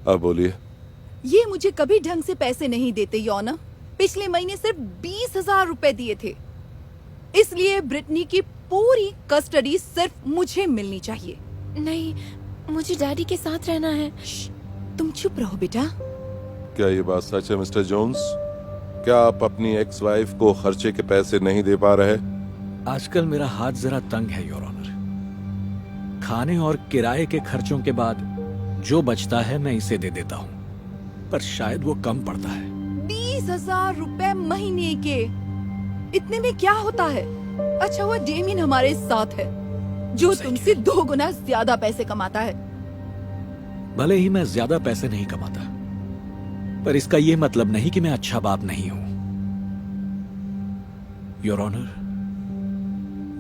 अब बोलिए। ये मुझे कभी ढंग से पैसे नहीं देते योना। पिछले महीने सिर्फ 20,000 रुपए दिए थे। इसलिए ब्रिटनी की पूरी कस्टडी सिर्फ मुझे मिलनी चाहिए। नहीं, मुझे डैडी के साथ रहना है। तुम चुप रहो बेटा। क्या ये बात सच है मिस्टर जोन्स? क्या आप अपनी एक्स वाइफ को खर्चे के पैसे नहीं दे पा रहे? आजकल मेरा हाथ जरा तंग है योर ऑनर। खाने और किराए के खर्चों के बाद जो बचता है मैं इसे दे देता हूँ, पर शायद वो कम पड़ता है। 20,000 रुपए महीने के, इतने में क्या होता है? अच्छा हुआ डेमिन हमारे साथ है, जो तुमसे 2 गुना ज्यादा पैसे कमाता है। भले ही मैं ज्यादा पैसे नहीं कमाता, पर इसका यह मतलब नहीं कि मैं अच्छा बाप नहीं हूं। योर ऑनर,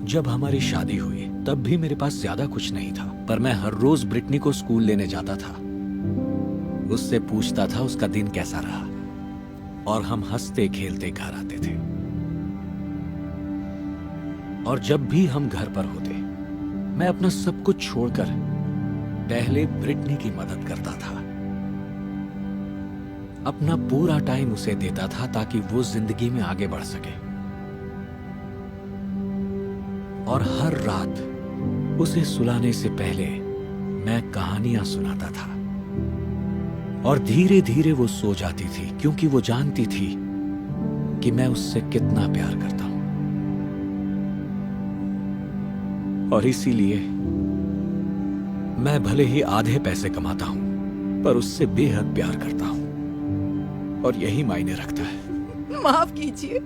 जब हमारी शादी हुई तब भी मेरे पास ज्यादा कुछ नहीं था, पर मैं हर रोज ब्रिटनी को स्कूल लेने जाता था। उससे पूछता था उसका दिन कैसा रहा, और हम हंसते खेलते घर आते थे। और जब भी हम घर पर होते, मैं अपना सब कुछ छोड़कर पहले ब्रिटनी की मदद करता था। अपना पूरा टाइम उसे देता था ताकि वो जिंदगी में आगे बढ़ सके। और हर रात उसे सुलाने से पहले मैं कहानियां सुनाता था, और धीरे धीरे वो सो जाती थी, क्योंकि वो जानती थी कि मैं उससे कितना प्यार करता हूं। और इसीलिए मैं भले ही आधे पैसे कमाता हूं, पर उससे बेहद प्यार करता हूं, और यही मायने रखता है। माफ कीजिए,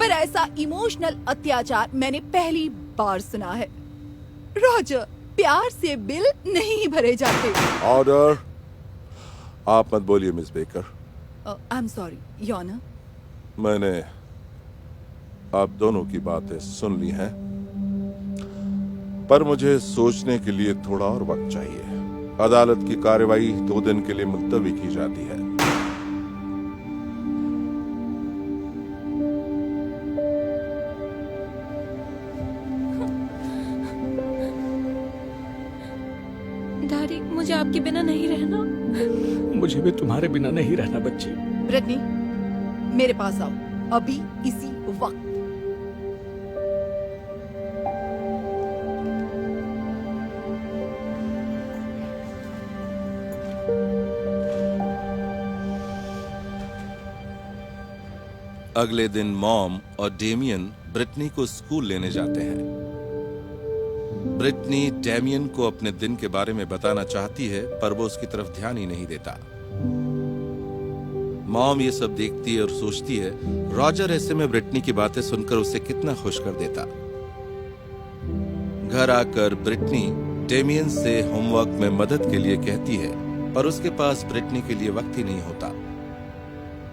पर ऐसा इमोशनल अत्याचार मैंने पहली बार सुना है। रॉजर, प्यार से बिल नहीं भरे जाते। ऑर्डर। आप मत बोलिए miss baker. I am sorry योना। मैंने आप दोनों की बातें सुन ली हैं, पर मुझे सोचने के लिए थोड़ा और वक्त चाहिए। अदालत की कार्रवाई 2 दिन के लिए मुलतवी की जाती है। डैडी, मुझे आपके बिना नहीं रहना। मुझे भी तुम्हारे बिना नहीं रहना बच्ची। ब्रिटनी, मेरे पास आओ अभी, इसी वक्त। अगले दिन मॉम और डेमियन ब्रिटनी को स्कूल लेने जाते हैं। ब्रिटनी डेमियन को अपने दिन के बारे में बताना चाहती है, पर वो उसकी तरफ ध्यान ही नहीं देता। मॉम ये सब देखती है और सोचती है, रॉजर ऐसे में ब्रिटनी की बातें सुनकर उसे कितना खुश कर देता। घर आकर ब्रिटनी डेमियन से होमवर्क में मदद के लिए कहती है, पर उसके पास ब्रिटनी के लिए वक्त ही नहीं होता।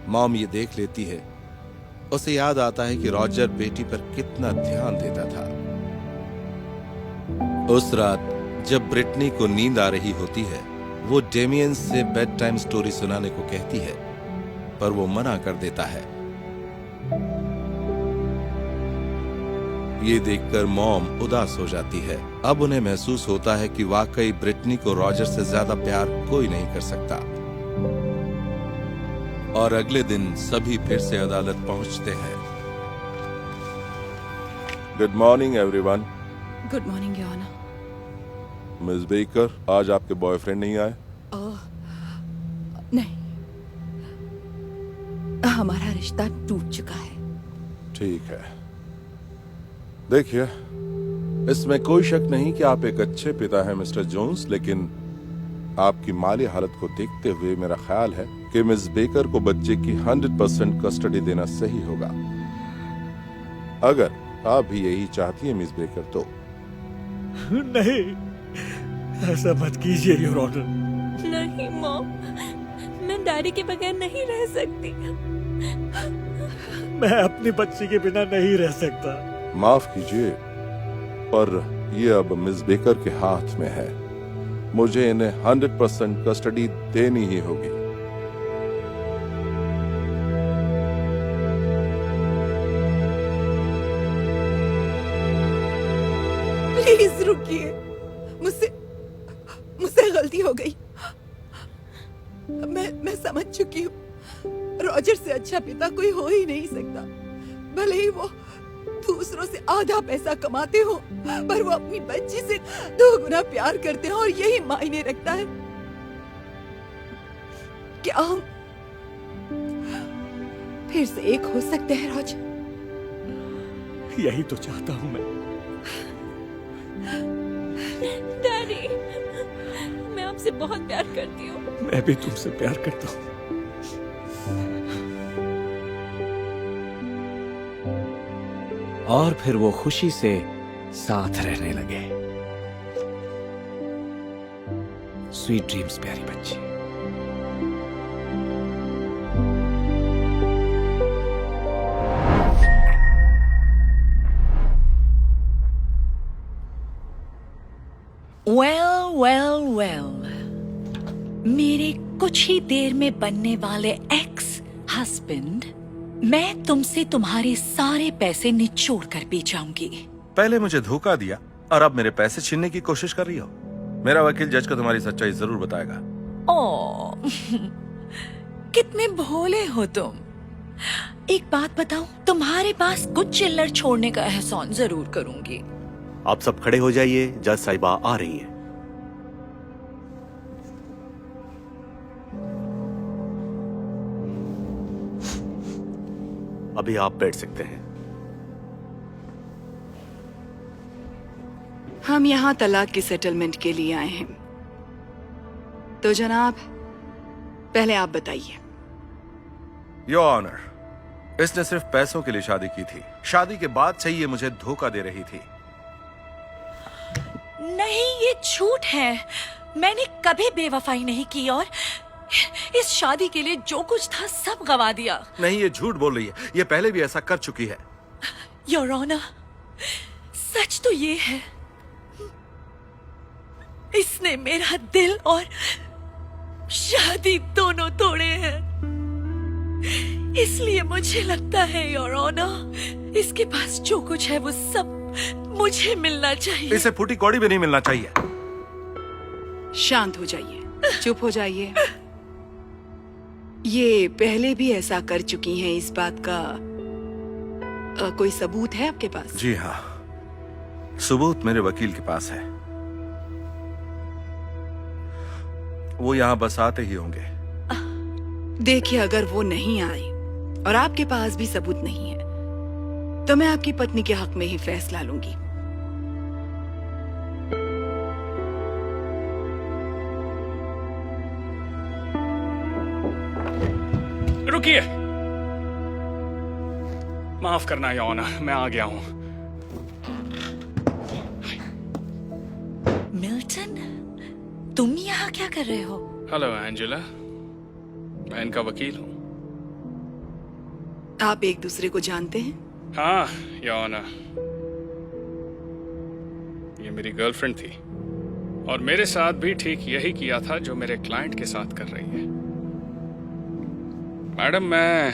मॉम ये देख लेती है, उसे याद आता है कि रॉजर बेटी पर कितना ध्यान देता था। उस रात जब ब्रिटनी को नींद आ रही होती है, वो डेमियन से बेड टाइम स्टोरी सुनाने को कहती है, पर वो मना कर देता है। ये देखकर मॉम उदास हो जाती है। अब उन्हें महसूस होता है कि वाकई ब्रिटनी को रॉजर से ज्यादा प्यार कोई नहीं कर सकता। और अगले दिन सभी फिर से अदालत पहुंचते हैं। Good morning everyone. Good morning योना। मिस बेकर, आज आपके बॉयफ्रेंड नहीं आए? नहीं, हमारा रिश्ता टूट चुका है। ठीक है। देखिए, इसमें कोई शक नहीं कि आप एक अच्छे पिता हैं मिस्टर जोन्स, लेकिन आपकी माली हालत को देखते हुए मेरा ख्याल है कि मिस बेकर को बच्चे की 100% कस्टडी देना सही होगा। अगर आप भी यही चाहती हैं मिस बेकर तो। नहीं, ऐसा मत कीजिए योर ऑनर। नहीं मॉम, मैं डैडी के बगैर नहीं रह सकती। मैं अपनी बच्ची के बिना नहीं रह सकता। माफ कीजिए, पर यह अब मिस बेकर के हाथ में है। मुझे इन्हें 100% कस्टडी देनी ही होगी। प्लीज रुकिए, मुझसे गलती हो गई। मैं समझ चुकी हूँ। रॉजर से अच्छा पिता कोई हो ही नहीं सकता। भले ही वो दूसरों से आधा पैसा कमाते हो, पर वो अपनी बच्ची से 2 गुना प्यार करते हैं और यही मायने रखता है। क्या हम फिर से एक हो सकते हैं रॉजर? यही तो चाहता हूं मैं। डैडी, मैं आपसे बहुत प्यार करती हूँ। मैं भी तुमसे प्यार करता हूं। और फिर वो खुशी से साथ रहने लगे। स्वीट ड्रीम्स प्यारी बच्ची। वेल मेरे कुछ ही देर में बनने वाले एक्स हस्बैंड, मैं तुमसे तुम्हारे सारे पैसे निचोड़ कर पी जाऊंगी। पहले मुझे धोखा दिया और अब मेरे पैसे छीनने की कोशिश कर रही हो। मेरा वकील जज को तुम्हारी सच्चाई जरूर बताएगा। ओ कितने भोले हो तुम। एक बात बताऊं, तुम्हारे पास कुछ चिल्लर छोड़ने का एहसान जरूर करूंगी। आप सब खड़े हो जाइए, जज साहिबा आ रही हैं। अभी आप बैठ सकते हैं। हम यहाँ तलाक की सेटलमेंट के लिए आए हैं। तो जनाब, पहले आप बताइए। योर ऑनर, इसने सिर्फ पैसों के लिए शादी की थी। शादी के बाद से ये मुझे धोखा दे रही थी। नहीं, ये झूठ है। मैंने कभी बेवफाई नहीं की और इस शादी के लिए जो कुछ था सब गवा दिया। नहीं, ये झूठ बोल रही है। ये पहले भी ऐसा कर चुकी है। योर ऑनर, सच तो ये है, इसने मेरा दिल और शादी दोनों तोड़े हैं। इसलिए मुझे लगता है योर ऑनर, इसके पास जो कुछ है वो सब मुझे मिलना चाहिए। इसे फूटी कौड़ी भी नहीं मिलना चाहिए। शांत हो जाइए, चुप हो जाइए। ये पहले भी ऐसा कर चुकी हैं, इस बात का कोई सबूत है आपके पास? जी हाँ, सबूत मेरे वकील के पास है। वो यहाँ बस आते ही होंगे। देखिए, अगर वो नहीं आए और आपके पास भी सबूत नहीं है, तो मैं आपकी पत्नी के हक में ही फैसला लूंगी। रुकिए, माफ करना योर ऑनर, मैं आ गया हूं। मिल्टन, तुम यहाँ क्या कर रहे हो? हेलो एंजेला, मैं इनका वकील हूं। आप एक दूसरे को जानते हैं? हाँ योर ऑनर, ये मेरी गर्लफ्रेंड थी और मेरे साथ भी ठीक यही किया था जो मेरे क्लाइंट के साथ कर रही है। मैडम, मैं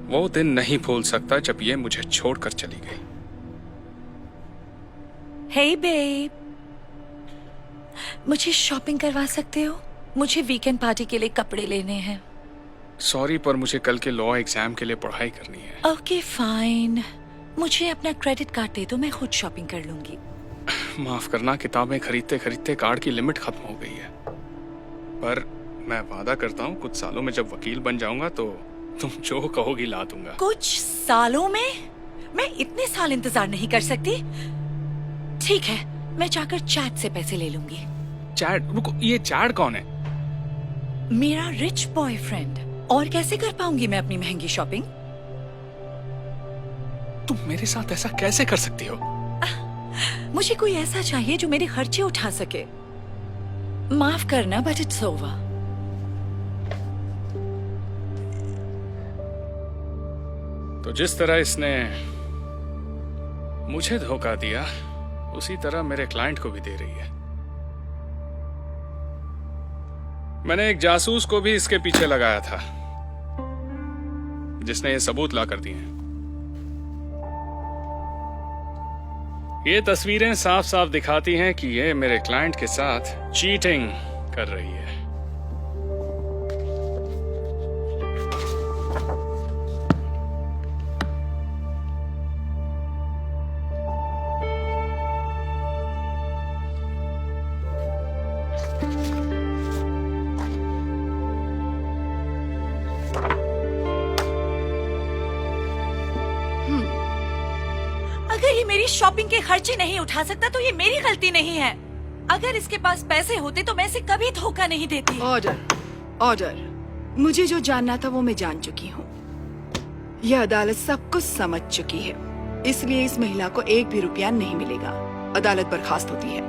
वो दिन नहीं भूल सकता जब ये मुझे छोड़कर चली गई। हे बेब, मुझे शॉपिंग करवा सकते हो? मुझे वीकेंड पार्टी के लिए कपड़े लेने हैं। सॉरी, पर मुझे कल के लॉ एग्जाम के लिए पढ़ाई करनी है। ओके फाइन, मुझे अपना क्रेडिट कार्ड दे दो, मैं खुद शॉपिंग कर लूंगी। माफ करना, किताबें खरीदते खरीदते कार्ड की लिमिट खत्म हो गई है। पर मैं वादा करता हूँ, कुछ सालों में जब वकील बन जाऊंगा तो तुम जो कहोगी ला दूंगा। कुछ सालों में? मैं इतने साल इंतजार नहीं कर सकती। ठीक है, मैं जाकर चैट से पैसे ले लूंगी। चैट? रुको, ये चैट कौन है? मेरा रिच बॉयफ्रेंड। और कैसे कर पाऊंगी मैं अपनी महंगी शॉपिंग? तुम मेरे साथ ऐसा कैसे कर सकती हो? मुझे कोई ऐसा चाहिए जो मेरे खर्चे उठा सके। माफ करना, बट इट्स ओवर। तो जिस तरह इसने मुझे धोखा दिया, उसी तरह मेरे क्लाइंट को भी दे रही है। मैंने एक जासूस को भी इसके पीछे लगाया था, जिसने ये सबूत ला कर दिए हैं। ये तस्वीरें साफ साफ दिखाती हैं कि ये मेरे क्लाइंट के साथ चीटिंग कर रही है। मेरी शॉपिंग के खर्चे नहीं उठा सकता तो ये मेरी गलती नहीं है। अगर इसके पास पैसे होते तो मैं इसे कभी धोखा नहीं देती। Order, order. मुझे जो जानना था वो मैं जान चुकी हूँ। यह अदालत सब कुछ समझ चुकी है, इसलिए इस महिला को 1 भी रुपया नहीं मिलेगा। अदालत बर्खास्त होती है।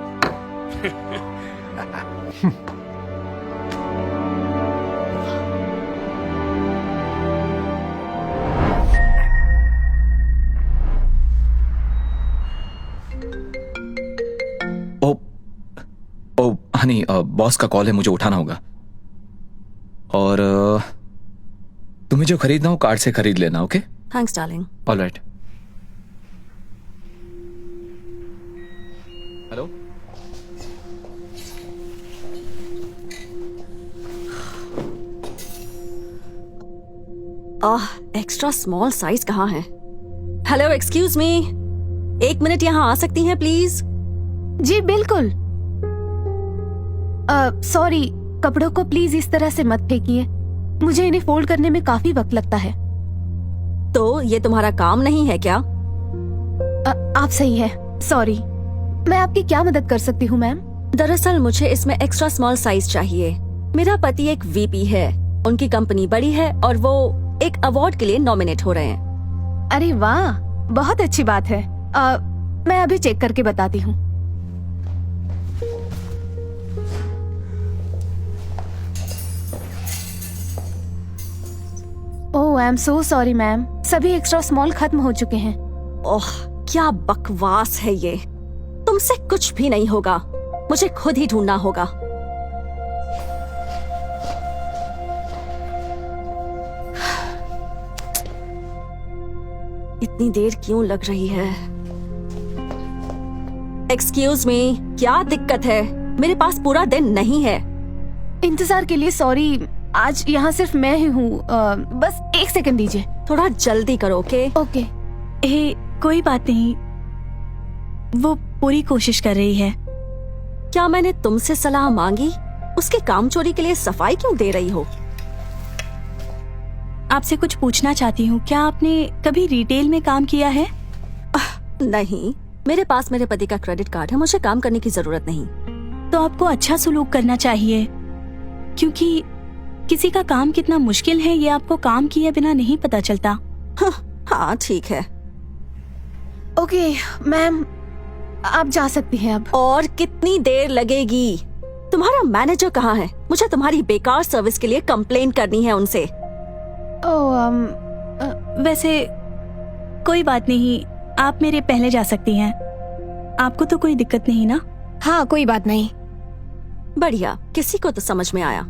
ओ हनी, बॉस का कॉल है, मुझे उठाना होगा। और तुम्हें जो खरीदना हो कार्ड से खरीद लेना। Okay, thanks darling. Alright. Hello, extra small size कहाँ है? हेलो, एक्सक्यूज मी, 1 मिनट यहाँ आ सकती हैं प्लीज? जी बिल्कुल। सॉरी, कपड़ों को प्लीज इस तरह से मत फेंकिए, मुझे इन्हें फोल्ड करने में काफी वक्त लगता है। तो ये तुम्हारा काम नहीं है क्या? आप सही है, सॉरी। मैं आपकी क्या मदद कर सकती हूँ मैम? दरअसल मुझे इसमें एक्स्ट्रा स्मॉल साइज चाहिए। मेरा पति एक वीपी है, उनकी कंपनी बड़ी है और वो एक अवार्ड के लिए नॉमिनेट हो रहे हैं। अरे वाह, बहुत अच्छी बात है। मैं अभी चेक करके बताती हूँ। Oh, I am so sorry ma'am, सभी एक्स्ट्रा स्मॉल खत्म हो चुके हैं। ओह, क्या बकवास है ये। तुमसे कुछ भी नहीं होगा, मुझे खुद ही ढूंढना होगा। इतनी देर क्यों लग रही है? एक्सक्यूज मी, क्या दिक्कत है? मेरे पास पूरा दिन नहीं है। इंतजार के लिए सॉरी, आज यहाँ सिर्फ मैं ही हूँ। बस 1 सेकंड दीजिए। थोड़ा जल्दी करो। Okay okay. कोई बात नहीं, वो पूरी कोशिश कर रही है। क्या मैंने तुमसे सलाह मांगी? उसके काम चोरी के लिए सफाई क्यों दे रही हो? आपसे कुछ पूछना चाहती हूँ, क्या आपने कभी रिटेल में काम किया है? नहीं, मेरे पास मेरे पति का क्रेडिट कार्ड है, मुझे काम करने की जरूरत नहीं। तो आपको अच्छा सुलूक करना चाहिए, क्योंकि किसी का काम कितना मुश्किल है ये आपको काम किए बिना नहीं पता चलता। हाँ ठीक है। ओके मैम, आप जा सकती हैं अब। और कितनी देर लगेगी? तुम्हारा मैनेजर कहाँ है? मुझे तुम्हारी बेकार सर्विस के लिए कंप्लेन करनी है उनसे। वैसे कोई बात नहीं, आप मेरे पहले जा सकती हैं। आपको तो कोई दिक्कत नहीं ना? हाँ, कोई बात नहीं। बढ़िया, किसी को तो समझ में आया।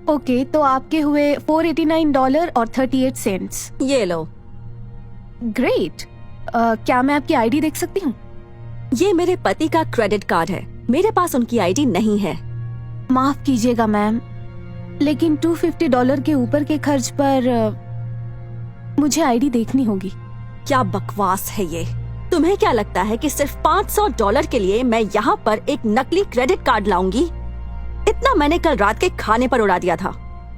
ओके, तो आपके हुए $489 और 38 सेंट्स। ये लो। ग्रेट। क्या मैं आपकी आईडी देख सकती हूँ? ये मेरे पति का क्रेडिट कार्ड है, मेरे पास उनकी आईडी नहीं है। माफ कीजिएगा मैम, लेकिन $250 के ऊपर के खर्च पर मुझे आईडी देखनी होगी। क्या बकवास है ये? तुम्हें क्या लगता है कि सिर्फ $500 के लिए मैं यहाँ पर एक नकली क्रेडिट कार्ड लाऊंगी? इतना मैंने कल रात के खाने पर उड़ा दिया था।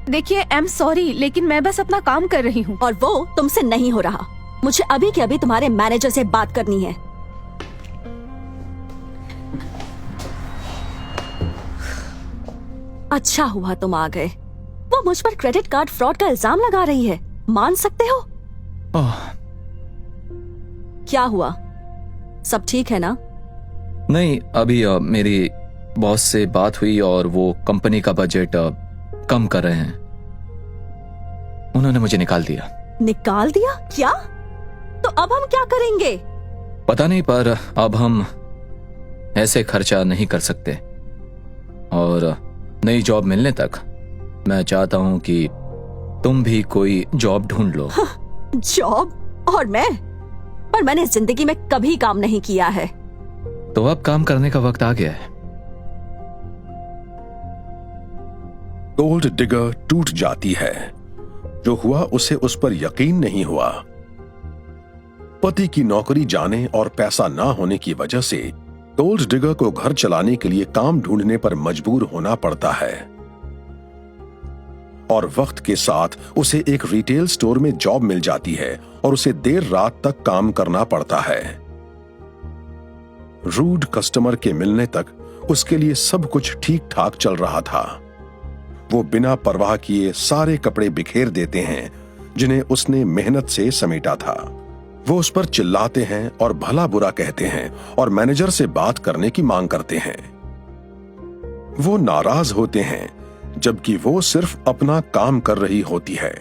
देखिए, आई एम सॉरी, लेकिन मैं बस अपना काम कर रही हूँ। और वो तुमसे नहीं हो रहा। मुझे अभी के अभी तुम्हारे मैनेजर से बात करनी है। अच्छा हुआ तुम आ गए। वो मुझ पर क्रेडिट कार्ड फ्रॉड का इल्जाम लगा रही है, मान सकते हो? क्या हुआ? सब ठीक है ना? नहीं, अभी मेरी बॉस से बात हुई और वो कंपनी का बजट कम कर रहे हैं। उन्होंने मुझे निकाल दिया। निकाल दिया? क्या? तो अब हम क्या करेंगे? पता नहीं, पर अब हम ऐसे खर्चा नहीं कर सकते। और नई जॉब मिलने तक मैं चाहता हूं कि तुम भी कोई जॉब ढूंढ लो। जॉब? और मैं? पर मैंने जिंदगी में कभी काम नहीं किया है। तो अब काम करने का वक्त आ गया है। गोल्ड डिगर टूट जाती है। जो हुआ उसे उस पर यकीन नहीं हुआ। पति की नौकरी जाने और पैसा ना होने की वजह से गोल्ड डिगर को घर चलाने के लिए काम ढूंढने पर मजबूर होना पड़ता है। और वक्त के साथ उसे एक रिटेल स्टोर में जॉब मिल जाती है और उसे देर रात तक काम करना पड़ता है। रूड कस्टमर के मिलने तक उसके लिए सब कुछ ठीक ठाक चल रहा था। वो बिना परवाह किए सारे कपड़े बिखेर देते हैं जिन्हें उसने मेहनत से समेटा था। वो उस पर चिल्लाते हैं और भला बुरा कहते हैं और मैनेजर से बात करने की मांग करते हैं। वो नाराज होते हैं जबकि वो सिर्फ अपना काम कर रही होती है।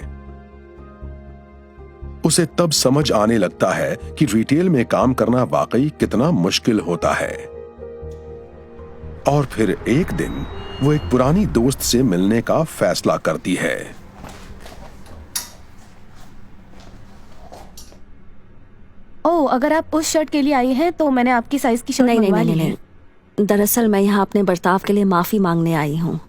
उसे तब समझ आने लगता है कि रिटेल में काम करना वाकई कितना मुश्किल होता है। और फिर एक दिन वो एक पुरानी दोस्त से मिलने का फैसला करती है। ओह, अगर आप उस शर्ट के लिए आई हैं तो मैंने आपकी साइज की शर्ट नहीं नहीं मंगवा नहीं ली है। नहीं, दरअसल मैं यहाँ अपने बर्ताव के लिए माफी मांगने आई हूँ।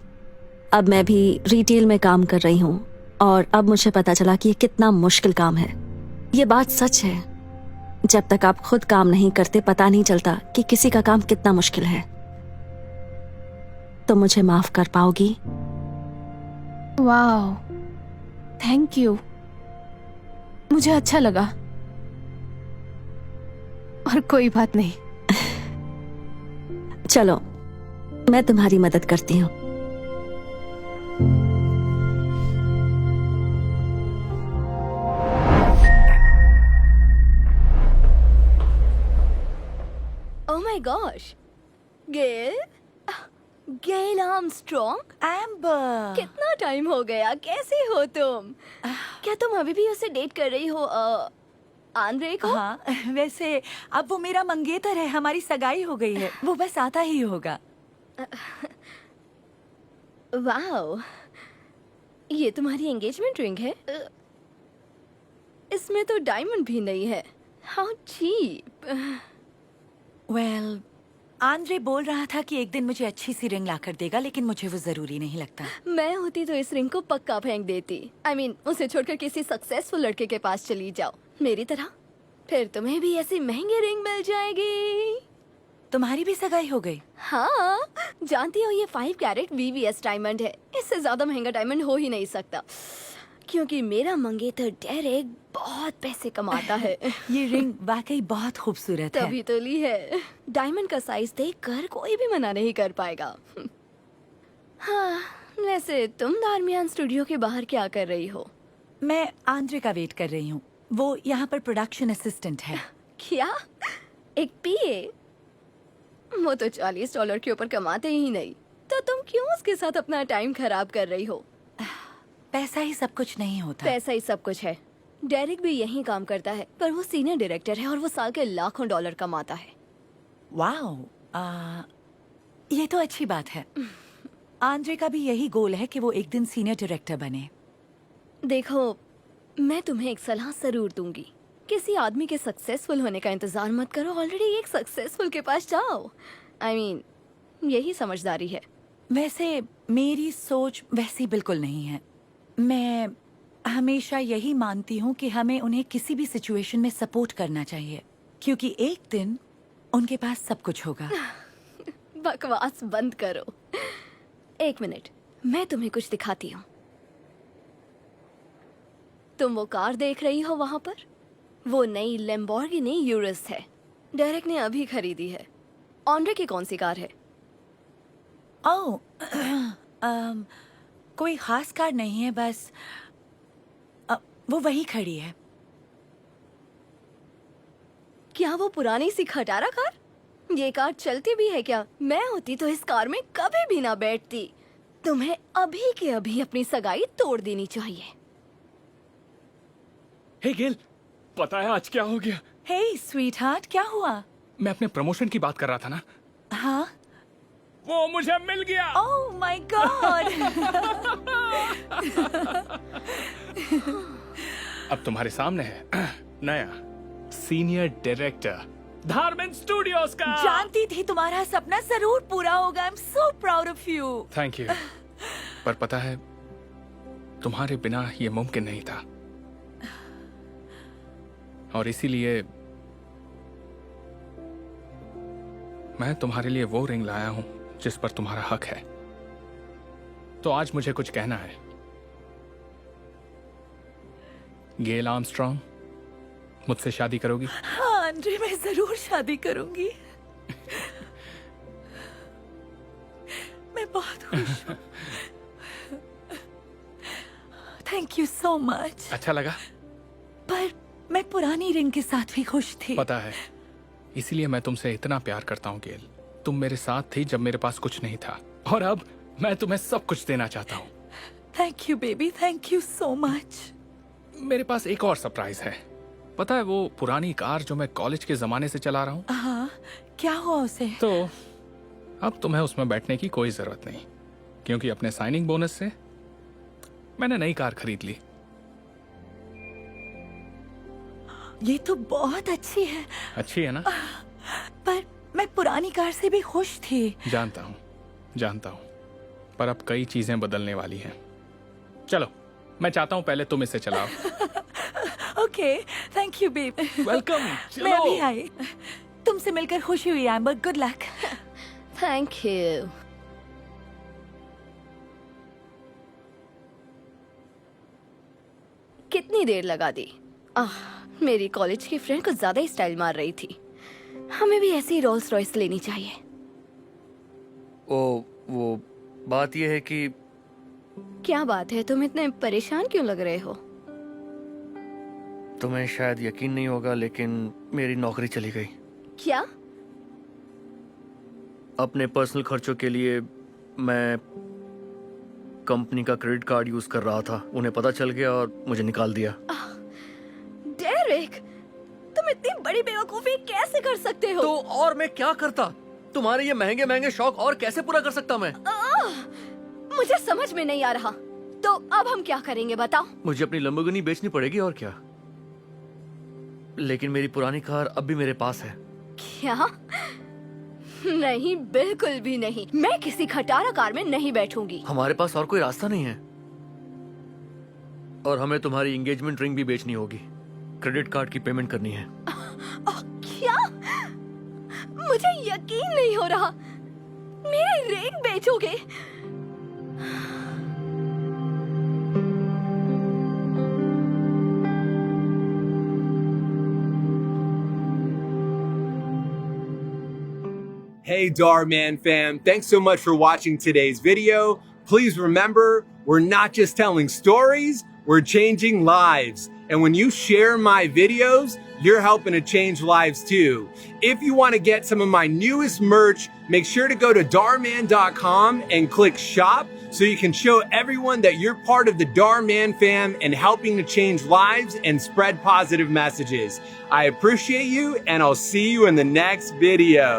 अब मैं भी रिटेल में काम कर रही हूँ और अब मुझे पता चला कि ये कितना मुश्किल काम है। ये बात सच है, जब तक आप खुद काम नहीं करते पता नहीं चलता कि किसी का काम कितना मुश्किल है। तो मुझे माफ कर पाओगी? वाह, थैंक यू, मुझे अच्छा लगा। और कोई बात नहीं। चलो मैं तुम्हारी मदद करती हूँ। Oh my gosh, Gail, Gail Armstrong, Amber, कितना टाइम हो गया, कैसे हो तुम? क्या तुम अभी भी उसे डेट कर रही हो आंद्रे को? हाँ, वैसे अब वो मेरा मंगेतर है, हमारी सगाई हो गई है, वो बस आता ही होगा। वाओ, ये तुम्हारी एंगेजमेंट रिंग है? इसमें तो डायमंड भी नहीं है। How cheap. वेल, आंद्रे बोल रहा था कि एक दिन मुझे अच्छी सी रिंग लाकर देगा, लेकिन मुझे वो जरूरी नहीं लगता। मैं होती तो इस रिंग को पक्का फेंक देती। I mean, उसे छोड़कर किसी सक्सेसफुल लड़के के पास चली जाओ, मेरी तरह। फिर तुम्हें भी ऐसी महंगी रिंग मिल जाएगी। तुम्हारी भी सगाई हो गई? हाँ, जानती हो ये 5 कैरेट VVS डायमंड है। इससे ज्यादा महंगा डायमंड हो ही नहीं सकता, क्योंकि मेरा मंगेतर डेरेक बहुत पैसे कमाता है। ये रिंग वाकई बहुत खूबसूरत है। तभी तो ली है। डायमंड का साइज देखकर कोई भी मना नहीं कर पाएगा। हाँ, वैसे तुम दारमियान स्टूडियो के बाहर क्या कर रही हो? मैं आंद्रे का वेट कर रही हूँ। वो यहाँ पर प्रोडक्शन असिस्टेंट है। क्या? एक PA? वो तो $40 के ऊपर कमाते ही नहीं, तो तुम क्यों उसके साथ अपना टाइम खराब कर रही हो? पैसा ही सब कुछ नहीं होता। पैसा ही सब कुछ है। डेरिक भी यही काम करता है, पर वो सीनियर डायरेक्टर है और वो साल के लाखों डॉलर कमाता है। वाओ, ये तो अच्छी बात है। आंद्रे का भी यही गोल है कि वो एक दिन सीनियर डायरेक्टर बने। देखो, मैं तुम्हें एक सलाह जरूर दूंगी। किसी आदमी के सक्सेसफुल होने का इंतजार मत करो, ऑलरेडी एक सक्सेसफुल के पास जाओ। I mean, यही समझदारी है। वैसे मेरी सोच वैसी बिल्कुल नहीं है। मैं हमेशा यही मानती हूँ कि हमें उन्हें किसी भी सिचुएशन में सपोर्ट करना चाहिए, क्योंकि एक दिन उनके पास सब कुछ होगा। बकवास बंद करो। एक मिनट, मैं तुम्हें कुछ दिखाती हूँ। तुम वो कार देख रही हो वहां पर? वो नई लैम्बोर्गिनी यूरस है। डेरेक ने अभी खरीदी है। ऑन्ड्रे की कौन सी कार है? ओह, कोई खास कार नहीं है, बस वो वही खड़ी है। क्या वो पुरानी सी खटारा कार? ये कार चलती भी है क्या? मैं होती तो इस कार में कभी भी ना बैठती। तुम्हें अभी के अभी अपनी सगाई तोड़ देनी चाहिए। हे गेल, पता है आज क्या हो गया? हे स्वीटहार्ट, क्या हुआ? मैं अपने प्रमोशन की बात कर रहा था ना। हाँ, वो मुझे मिल गया। Oh my God. अब तुम्हारे सामने है नया सीनियर डायरेक्टर धार्मिन स्टूडियोज का। जानती थी तुम्हारा सपना जरूर पूरा होगा। आई am so proud of you. Thank you. पर पता है, तुम्हारे बिना ये मुमकिन नहीं था, और इसीलिए मैं तुम्हारे लिए वो रिंग लाया हूं जिस पर तुम्हारा हक है। तो आज मुझे कुछ कहना है। गेल आर्मस्ट्रॉन्ग, मुझसे शादी करोगी? हाँ आंद्रे, मैं जरूर शादी करूंगी। मैं बहुत खुश हूँ। Thank you so much. अच्छा लगा? पर मैं पुरानी रिंग के साथ भी खुश थी। पता है, इसीलिए मैं तुमसे इतना प्यार करता हूँ गेल। तुम मेरे साथ थी जब मेरे पास कुछ नहीं था, और अब मैं तुम्हें सब कुछ देना चाहता हूँ। Thank you baby, thank you so much. मेरे पास एक और सरप्राइज है। पता है वो पुरानी कार जो मैं कॉलेज के जमाने से चला रहा हूँ? हाँ, क्या हुआ उसे? तो अब तुम्हें उसमें बैठने की कोई जरूरत नहीं, क्योंकि अपने साइनिंग बोनस से मैंने नई कार खरीद ली। ये तो बहुत अच्छी है। अच्छी है ना? पर मैं पुरानी कार से भी खुश थी। जानता हूँ, पर अब कई चीजें बदलने वाली हैं। चलो, मैं चाहता हूँ पहले तुम इसे चलाओ। Okay, thank you baby. Welcome. मैं अभी आई। तुमसे मिलकर खुशी हुई amber, good luck. Thank you. कितनी देर लगा दी? मेरी कॉलेज की फ्रेंड कुछ ज्यादा ही स्टाइल मार रही थी। हमें भी ऐसी रोल्स रॉयस लेनी चाहिए। वो बात यह है कि क्या बात है? तुम इतने परेशान क्यों लग रहे हो? तुम्हें शायद यकीन नहीं होगा, लेकिन मेरी नौकरी चली गई। क्या? अपने पर्सनल खर्चों के लिए मैं कंपनी का क्रेडिट कार्ड यूज कर रहा था। उन्हें पता चल गया और मुझे निकाल दिया। डेरिक, तुम इतनी बड़ी बेवकूफी कैसे कर सकते हो? तो और मैं क्या करता? तुम्हारे ये महंगे महंगे शौक और कैसे पूरा कर सकता मैं? मुझे समझ में नहीं आ रहा। तो अब हम क्या करेंगे बताओ? मुझे अपनी लंबोर्गिनी बेचनी पड़ेगी और क्या। लेकिन मेरी पुरानी कार अब भी मेरे पास है। क्या? नहीं, बिल्कुल भी नहीं। मैं किसी खटारा कार में नहीं बैठूंगी। हमारे पास और कोई रास्ता नहीं है, और हमें तुम्हारी एंगेजमेंट रिंग भी बेचनी होगी। क्रेडिट कार्ड की पेमेंट करनी है। क्या? मुझे यकीन नहीं हो रहा। मेरी ring बेचोगे? Hey Darman fam, thanks so much for watching today's video. Please remember, we're not just telling stories, we're changing lives. And when you share my videos, you're helping to change lives too. If you want to get some of my newest merch, make sure to go to darman.com and click shop so you can show everyone that you're part of the Darman fam and helping to change lives and spread positive messages. I appreciate you, and I'll see you in the next video.